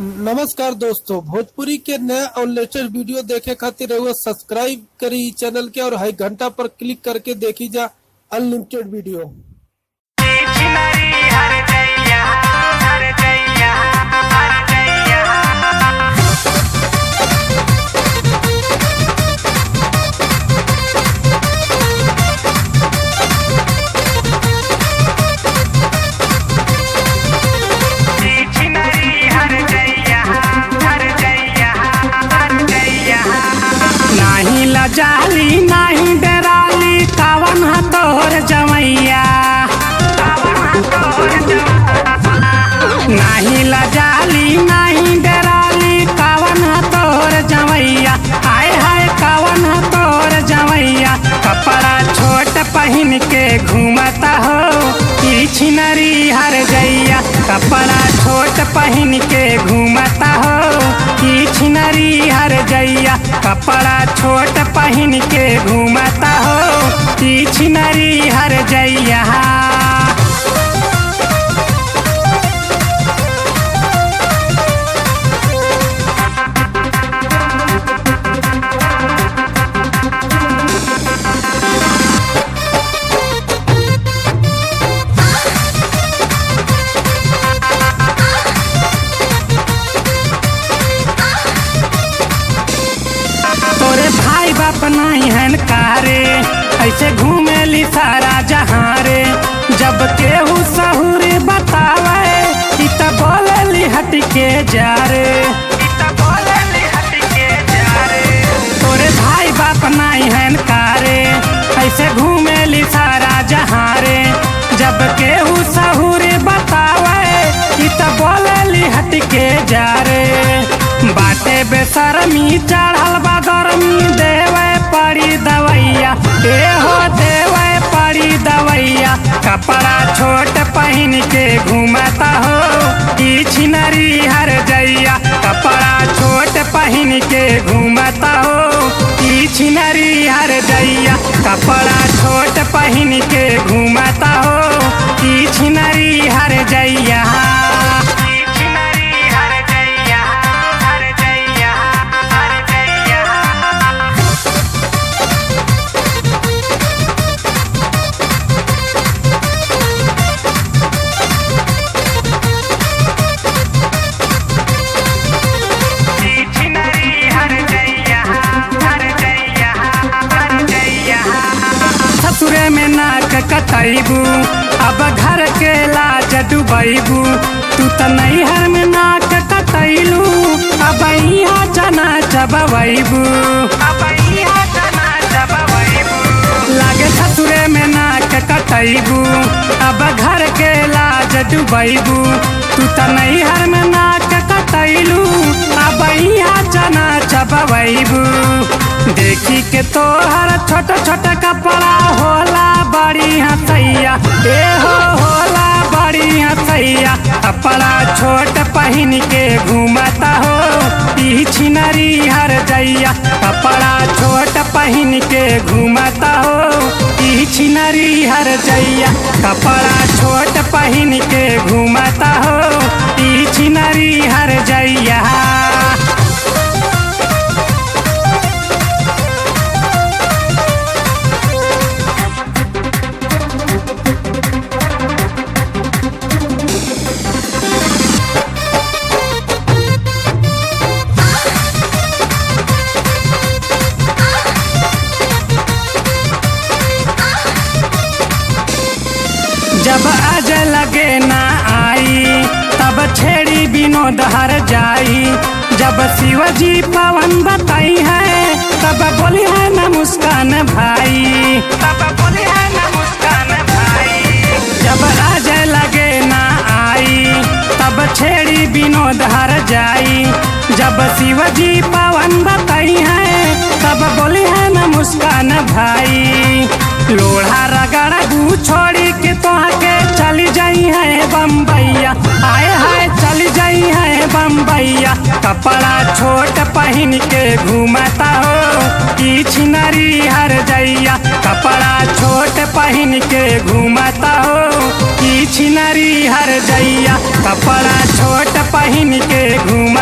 नमस्कार दोस्तों, भोजपुरी के नए और लेटेस्ट वीडियो देखे खातिर रहुआ सब्सक्राइब करी चैनल के और हाई घंटा पर क्लिक करके देखी जा अनलिमिटेड वीडियो। नाही लजाली नाही डराली कावन हतोर जमैया, नाही लजाली नहीं डराली कावन हतोर जमैया। आय हाय कावन हतोर जमैया, कपड़ा छोट पहन के घूमता हो ई छिनरी हर जैया। कपड़ा छोट पहन के घूमता हो ई छिनरी हर जैया। कपड़ा छोट पहन के घूमता हो ई छिनरी हर जैया। तोरे भाई बाप नहीं हन कारे, ऐसे घूमेली सारा जहाँ रे। जब केहू सहूरी बतावे इ त बोलेली हट के जा रे। तोरे भाई बाप नहीं हन कारे, ऐसे घूमेली सारा जहाँ रे। जब केहू सहूरी बतावे इ त बोलेली हट के जा रे। बाटे बेशर्मी चढ़ल बा गर्मी, देवे पड़ी दवैया ए हो देवे पड़ी दवैया। कपड़ा छोट पहन के घूमता हो ई छिनरी हर जैया। कपड़ा छोट पहन के घूमता हो ई छिनरी हर जैया। कपड़ा छोट पहन के घूमता हो ई छिनरी हर जैया। ससुरे में नाक कटैबू, अब घर के लाज डुबैबू। तू त नैहर में नाक कटैलू, अब यहाँ जना चबैबू। लागे ससुरे में नाक कटैबू, अब घर के लाज डुबैबू। तू त नैहर में नाक कटैलू, अब यहाँ जना चबैबू। देखी के तोहर छोट छोट कपड़ा होला बड़ी हंसैया ए हो होला बड़ी हंसैया। कपड़ा छोट पहन के घूमता हो ई छिनरी हर जैया। कपड़ा छोट पहन के घूमता हो ई छिनरी हर जैया। कपड़ा छोट पहन के घूमता हो ई छिनरी हर जैया। जब आज लगे ना आई तब छेड़ी विनोद हर जाई। जब शिवजी पवन बताई है तब बोली है न मुस्कान भाई। जब आज लगे ना आई तब छेड़ी विनोद हर जाई। जब शिवजी पवन बताई है तब बोली है न मुस्कान भाई। लोढ़ा रगड़ू छोड़ी के तोहा के चली जाई है बम्बैया। आए हाय चली जाई है बम्बैया। कपड़ा छोट पहन के घूमता हो ई छिनरी हर जैया। कपड़ा छोट पहन के घूमता हो की छिनरी हर जइया कपड़ा छोट पहन के घूम